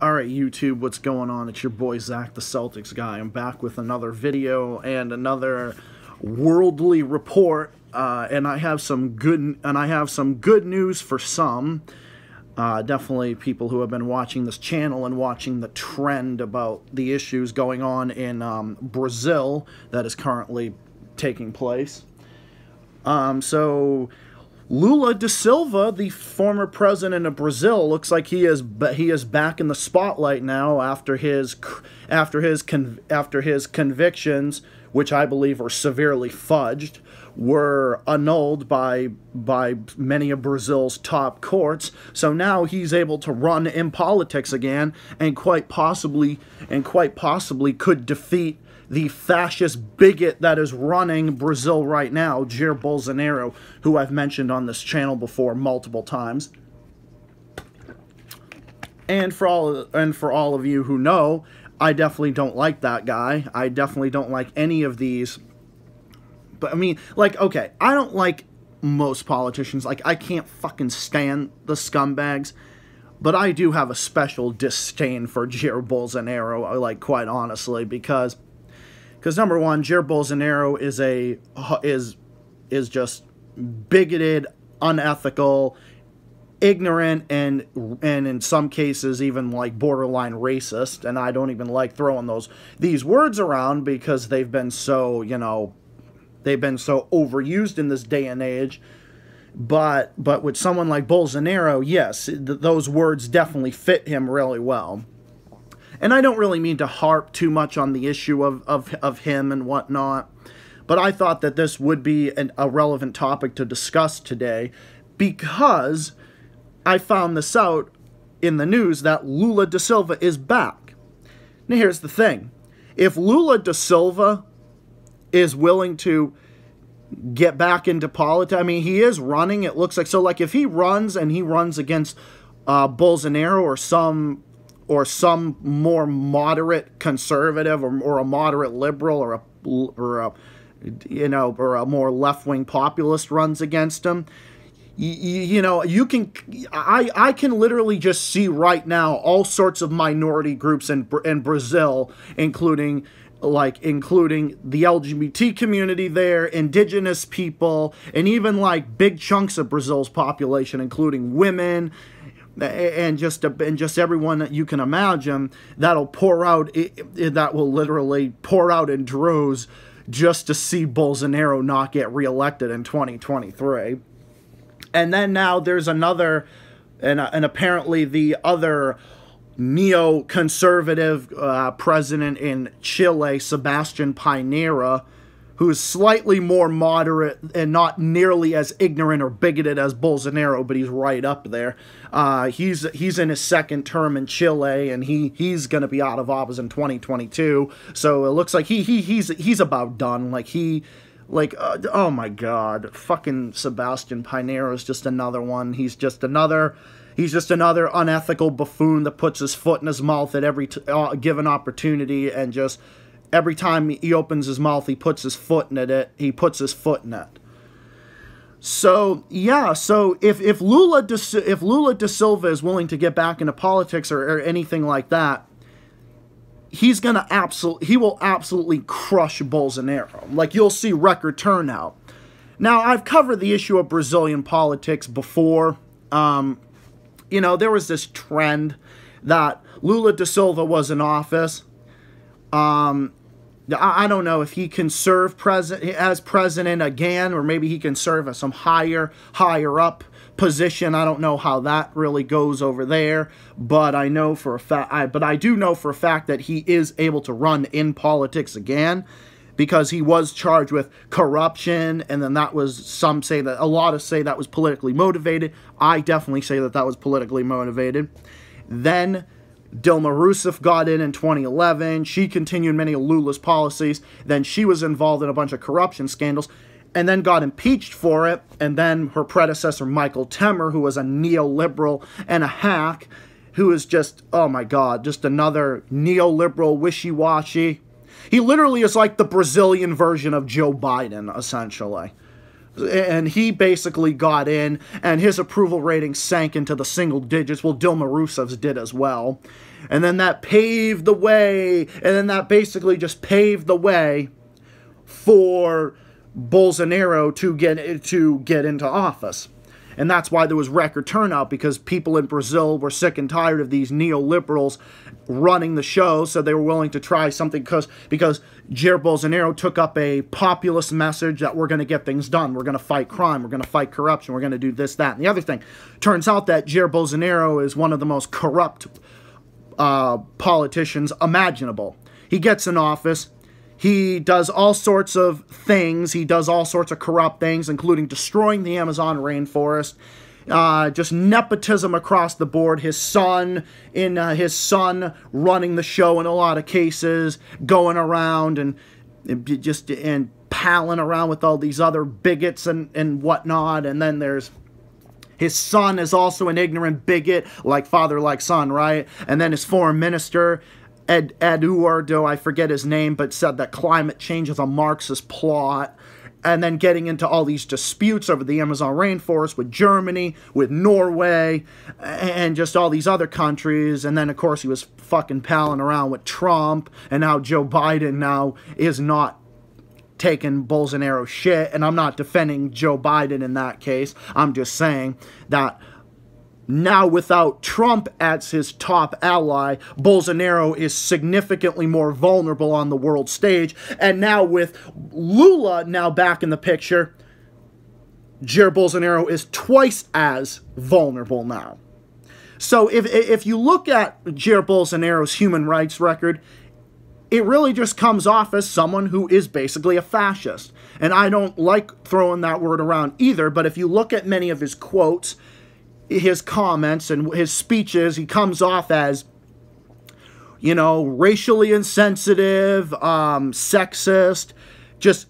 Alright, YouTube, what's going on? It's your boy Zach, the Celtics guy. I'm back with another video and another worldly report, and I have some good news for some. Definitely people who have been watching this channel and watching the trend about the issues going on in Brazil that is currently taking place. So Lula da Silva, the former president of Brazil, looks like he is back in the spotlight now after his convictions, which I believe are severely fudged, were annulled by many of Brazil's top courts. So now he's able to run in politics again, and quite possibly could defeat the fascist bigot that is running Brazil right now, Jair Bolsonaro, who I've mentioned on this channel before multiple times. And for all of you who know, I definitely don't like that guy. I definitely don't like any of these. But I mean, like, okay, I don't like most politicians. Like, I can't fucking stand the scumbags. But I do have a special disdain for Jair Bolsonaro, like, quite honestly, because number one, Jair Bolsonaro is just bigoted, unethical, ignorant, and in some cases even like borderline racist. And I don't even like throwing these words around because they've been so, overused in this day and age. But with someone like Bolsonaro, yes, those words definitely fit him really well. And I don't really mean to harp too much on the issue of him and whatnot, but I thought that this would be a relevant topic to discuss today because I found this out in the news that Lula da Silva is back. Now here's the thing. If Lula da Silva is willing to get back into politics, I mean, he is running, it looks like. So, like, if he runs and he runs against Bolsonaro or some more moderate conservative or a moderate liberal or a more left-wing populist runs against him, I can literally just see right now all sorts of minority groups in Brazil, including the LGBT community there, indigenous people, and even like big chunks of Brazil's population, including women, and just everyone that you can imagine, that will literally pour out in droves just to see Bolsonaro not get reelected in 2023. And then now there's another, and apparently the other neoconservative president in Chile, Sebastián Pinera, who is slightly more moderate and not nearly as ignorant or bigoted as Bolsonaro, but he's right up there. He's in his second term in Chile, and he's going to be out of office in 2022. So it looks like he's about done. Oh my God, fucking Sebastián Pinera is just another one. He's just another unethical buffoon that puts his foot in his mouth at every given opportunity, and just every time he opens his mouth, he puts his foot in it. So yeah, so if Lula da Silva is willing to get back into politics or anything like that, he will absolutely crush Bolsonaro. Like, you'll see record turnout. Now, I've covered the issue of Brazilian politics before. There was this trend that Lula da Silva was in office. I don't know if he can serve as president again, or maybe he can serve as some higher up position. I don't know how that really goes over there, but I do know for a fact that he is able to run in politics again, because he was charged with corruption, and then a lot say that was politically motivated. I definitely say that was politically motivated. Then Dilma Rousseff got in 2011. She continued many of Lula's policies. Then she was involved in a bunch of corruption scandals and then got impeached for it. And then her predecessor, Michael Temer, who was a neoliberal and a hack, who is just, oh my God, just another neoliberal wishy-washy. He literally is like the Brazilian version of Joe Biden, essentially. And he basically got in, and his approval rating sank into the single digits. Well, Dilma Rousseff's did as well. And then that paved the way, and then that basically just paved the way for Bolsonaro to get into office. And that's why there was record turnout, because people in Brazil were sick and tired of these neoliberals running the show, so they were willing to try something because Jair Bolsonaro took up a populist message that we're going to get things done. We're going to fight crime. We're going to fight corruption. We're going to do this, that, and the other thing. Turns out that Jair Bolsonaro is one of the most corrupt politicians imaginable. He gets in office. He does all sorts of things. He does all sorts of corrupt things, including destroying the Amazon rainforest. Just nepotism across the board. His son running the show in a lot of cases, going around and palling around with all these other bigots and whatnot. And then there's his son is also an ignorant bigot, like father, like son, right? And then his foreign minister, Eduardo, I forget his name, but said that climate change is a Marxist plot. And then getting into all these disputes over the Amazon rainforest with Germany, with Norway, and just all these other countries. And then, of course, he was fucking palling around with Trump, and now Joe Biden now is not taking Bolsonaro shit. And I'm not defending Joe Biden in that case. I'm just saying that now, without Trump as his top ally, Bolsonaro is significantly more vulnerable on the world stage. And now with Lula now back in the picture, Jair Bolsonaro is twice as vulnerable now. So if you look at Jair Bolsonaro's human rights record, it really just comes off as someone who is basically a fascist. And I don't like throwing that word around either, but if you look at many of his quotes, his comments and his speeches, he comes off as, you know, racially insensitive, sexist, just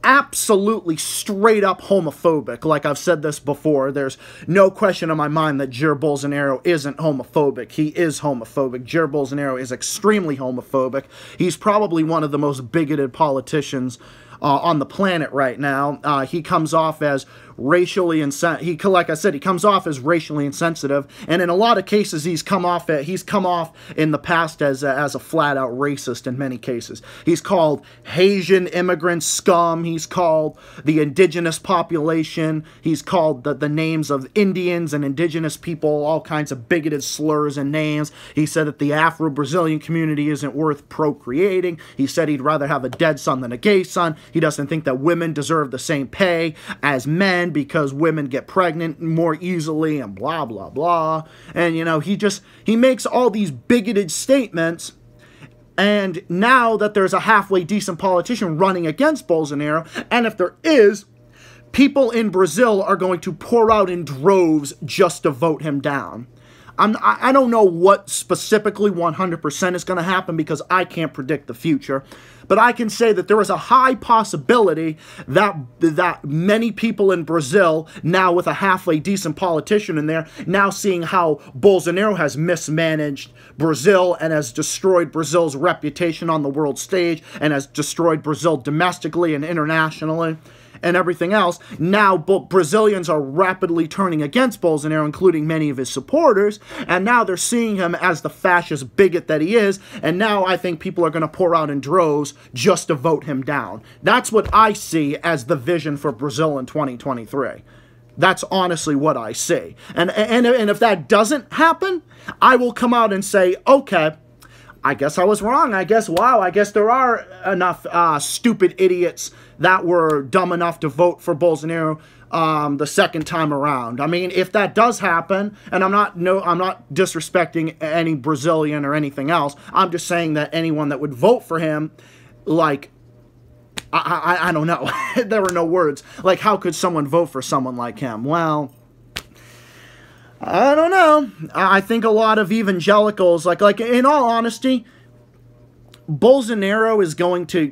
absolutely straight up homophobic. Like I've said this before, there's no question in my mind that Jair Bolsonaro isn't homophobic. He is homophobic. Jair Bolsonaro is extremely homophobic. He's probably one of the most bigoted politicians on the planet right now. He comes off as racially insensitive. Like I said, he comes off as racially insensitive, and in a lot of cases, he's come off in the past as a flat out racist. In many cases, he's called Haitian immigrants scum. He's called the indigenous population. He's called the names of Indians and indigenous people, all kinds of bigoted slurs and names. He said that the Afro-Brazilian community isn't worth procreating. He said he'd rather have a dead son than a gay son. He doesn't think that women deserve the same pay as men because women get pregnant more easily and blah, blah, blah. And, you know, he makes all these bigoted statements. And now that there's a halfway decent politician running against Bolsonaro, and if there is, people in Brazil are going to pour out in droves just to vote him down. I don't know what specifically 100% is going to happen because I can't predict the future. But I can say that there is a high possibility that many people in Brazil, now with a halfway decent politician in there, now seeing how Bolsonaro has mismanaged Brazil and has destroyed Brazil's reputation on the world stage and has destroyed Brazil domestically and internationally and everything else, now Brazilians are rapidly turning against Bolsonaro, including many of his supporters, and now they're seeing him as the fascist bigot that he is, and now I think people are going to pour out in droves just to vote him down. That's what I see as the vision for Brazil in 2023. That's honestly what I see. And if that doesn't happen, I will come out and say, okay, I guess I was wrong. I guess there are enough stupid idiots that were dumb enough to vote for Bolsonaro the second time around. I mean, if that does happen, and I'm not disrespecting any Brazilian or anything else, I'm just saying that anyone that would vote for him, like, I don't know. There were no words. Like, how could someone vote for someone like him? Well, I don't know. I think a lot of evangelicals, like in all honesty, Bolsonaro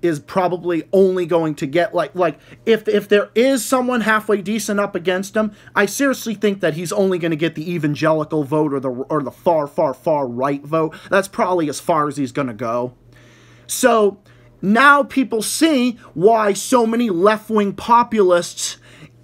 is probably only going to get like if there is someone halfway decent up against him, I seriously think that he's only going to get the evangelical vote or the far right vote. That's probably as far as he's going to go. So now people see why so many left-wing populists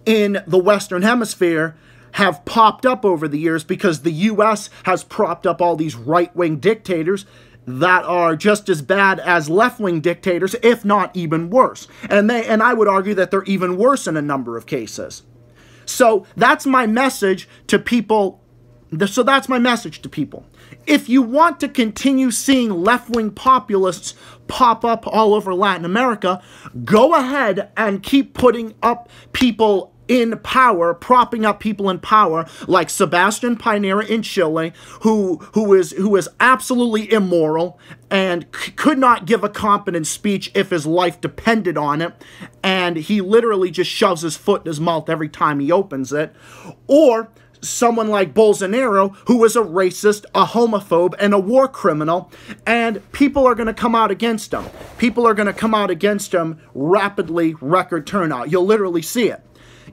in the Western Hemisphere have popped up over the years because the U.S. has propped up all these right-wing dictators that are just as bad as left-wing dictators, if not even worse. And I would argue that they're even worse in a number of cases. So that's my message to people. If you want to continue seeing left-wing populists pop up all over Latin America, go ahead and keep putting up people in power, propping up people in power, like Sebastian Pinera in Chile, who is absolutely immoral and could not give a competent speech if his life depended on it, and he literally just shoves his foot in his mouth every time he opens it. Or someone like Bolsonaro, who is a racist, a homophobe, and a war criminal, and people are going to come out against him. People are going to come out against him rapidly, record turnout. You'll literally see it.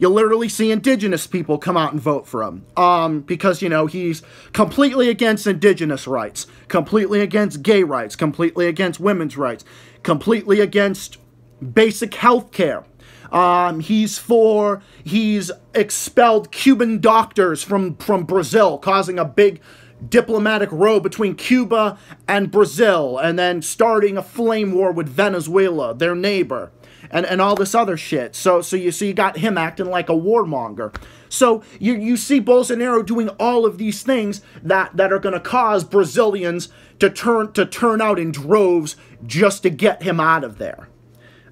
You'll literally see indigenous people come out and vote for him. Because, you know, he's completely against indigenous rights, completely against gay rights, completely against women's rights, completely against basic health care. He's expelled Cuban doctors from Brazil, causing a big diplomatic row between Cuba and Brazil, and then starting a flame war with Venezuela, their neighbor, and all this other shit. So you got him acting like a warmonger. So you see Bolsonaro doing all of these things that are going to cause Brazilians to turn out in droves just to get him out of there.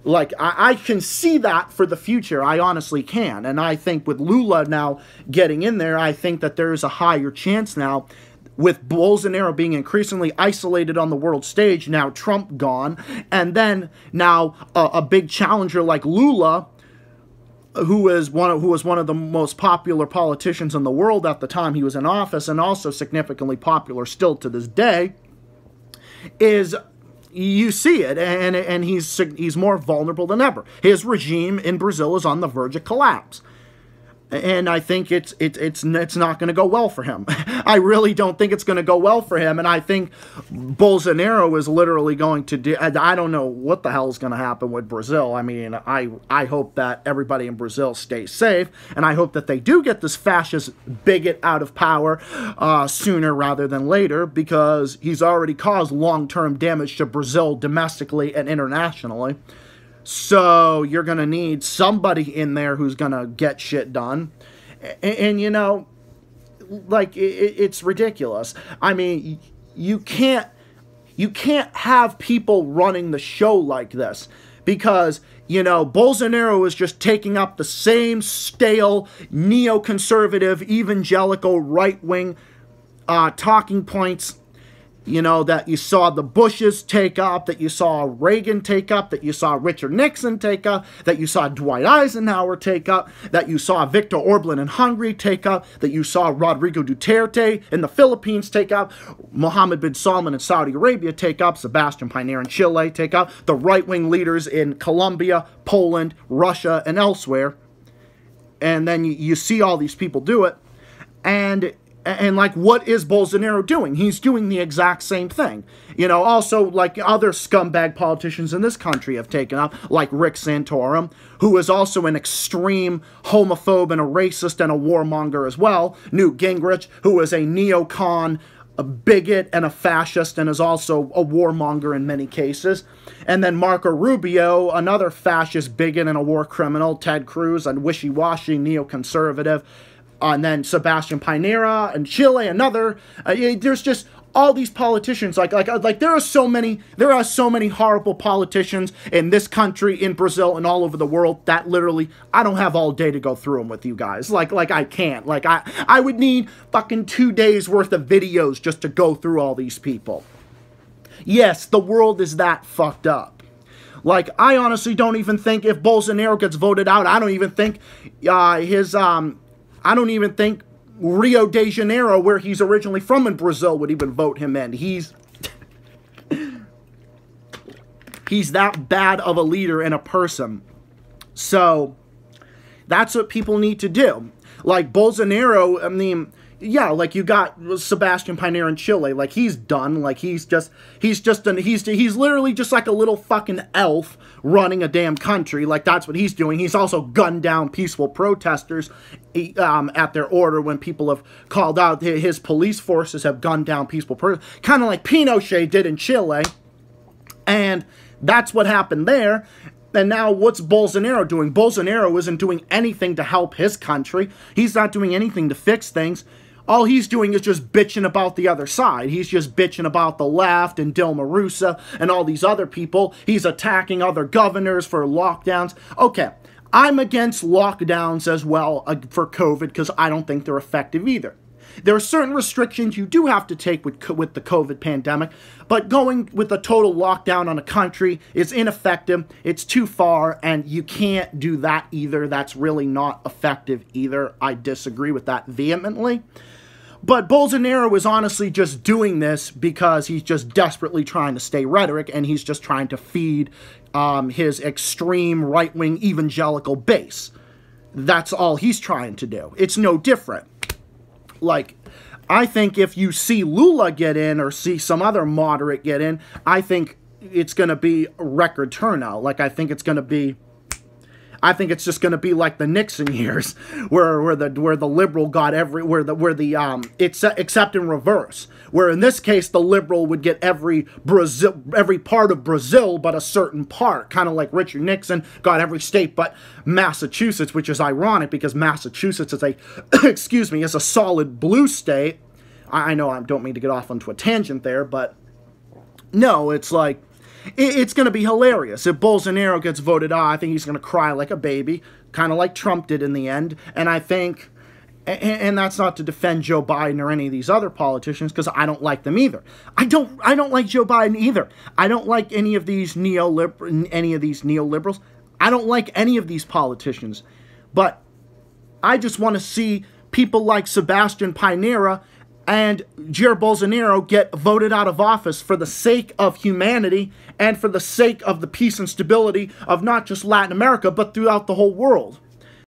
Like, I can see that for the future. I honestly can. And I think with Lula now getting in there, I think that there is a higher chance now, with Bolsonaro being increasingly isolated on the world stage, now Trump gone, and then now a big challenger like Lula, who was one of the most popular politicians in the world at the time he was in office, and also significantly popular still to this day, is... You see it, and he's more vulnerable than ever. His regime in Brazil is on the verge of collapse, and I think it's not going to go well for him. I really don't think it's going to go well for him, and I think Bolsonaro is literally going to do... I don't know what the hell is going to happen with Brazil. I mean, I hope that everybody in Brazil stays safe, and I hope that they do get this fascist bigot out of power sooner rather than later, because he's already caused long-term damage to Brazil domestically and internationally. So you're going to need somebody in there who's going to get shit done. And you know, like, it's ridiculous. I mean, you can't have people running the show like this, because, you know, Bolsonaro is just taking up the same stale, neoconservative, evangelical, right-wing talking points, you know, that you saw the Bushes take up, that you saw Reagan take up, that you saw Richard Nixon take up, that you saw Dwight Eisenhower take up, that you saw Viktor Orban in Hungary take up, that you saw Rodrigo Duterte in the Philippines take up, Mohammed bin Salman in Saudi Arabia take up, Sebastian Pinera in Chile take up, the right-wing leaders in Colombia, Poland, Russia, and elsewhere. And then you see all these people do it, and like, what is Bolsonaro doing? He's doing the exact same thing. You know, also, like, other scumbag politicians in this country have taken up, like Rick Santorum, who is also an extreme homophobe and a racist and a warmonger as well. Newt Gingrich, who is a neocon, a bigot, and a fascist, and is also a warmonger in many cases. And then Marco Rubio, another fascist bigot and a war criminal. Ted Cruz, a wishy-washy neoconservative. And then Sebastian Pinera in Chile, another. There's just all these politicians. Like there are so many horrible politicians in this country, in Brazil, and all over the world that literally I don't have all day to go through them with you guys. Like I can't. Like I would need fucking 2 days worth of videos just to go through all these people. Yes, the world is that fucked up. Like, I honestly don't even think if Bolsonaro gets voted out, I don't even think I don't even think Rio de Janeiro, where he's originally from in Brazil, would even vote him in. He's that bad of a leader and a person. So that's what people need to do. Like, Bolsonaro, I mean, Yeah, like you got Sebastian Pinera in Chile, like he's done, like he's literally just like a little fucking elf running a damn country, like that's what he's doing. He's also gunned down peaceful protesters at their order when people have called out. His police forces have gunned down peaceful protesters, kind of like Pinochet did in Chile, and that's what happened there. And now what's Bolsonaro doing? Bolsonaro isn't doing anything to help his country. He's not doing anything to fix things. All he's doing is just bitching about the other side. He's just bitching about the left and Dilma Rousseff and all these other people. He's attacking other governors for lockdowns. Okay, I'm against lockdowns as well for COVID because I don't think they're effective either. There are certain restrictions you do have to take with the COVID pandemic, but going with a total lockdown on a country is ineffective. It's too far, and you can't do that either. That's really not effective either. I disagree with that vehemently. But Bolsonaro is honestly just doing this because he's just desperately trying to stay rhetoric, and he's just trying to feed his extreme right-wing evangelical base. That's all he's trying to do. It's no different. Like, I think if you see Lula get in or see some other moderate get in, I think it's going to be a record turnout. Like, I think it's just going to be like the Nixon years, where the liberal got except in reverse. Where in this case the liberal would get every part of Brazil but a certain part, kind of like Richard Nixon got every state but Massachusetts, which is ironic because Massachusetts is a is a solid blue state. I know I don't mean to get off onto a tangent there, but no, it's like. It's going to be hilarious. If Bolsonaro gets voted out, I think he's going to cry like a baby, kind of like Trump did in the end. And I think, and that's not to defend Joe Biden or any of these other politicians, because I don't like them either. I don't like Joe Biden either. I don't like any of these neoliberals. I don't like any of these politicians. But I just want to see people like Sebastian Pinera and Jair Bolsonaro get voted out of office for the sake of humanity and for the sake of the peace and stability of not just Latin America, but throughout the whole world.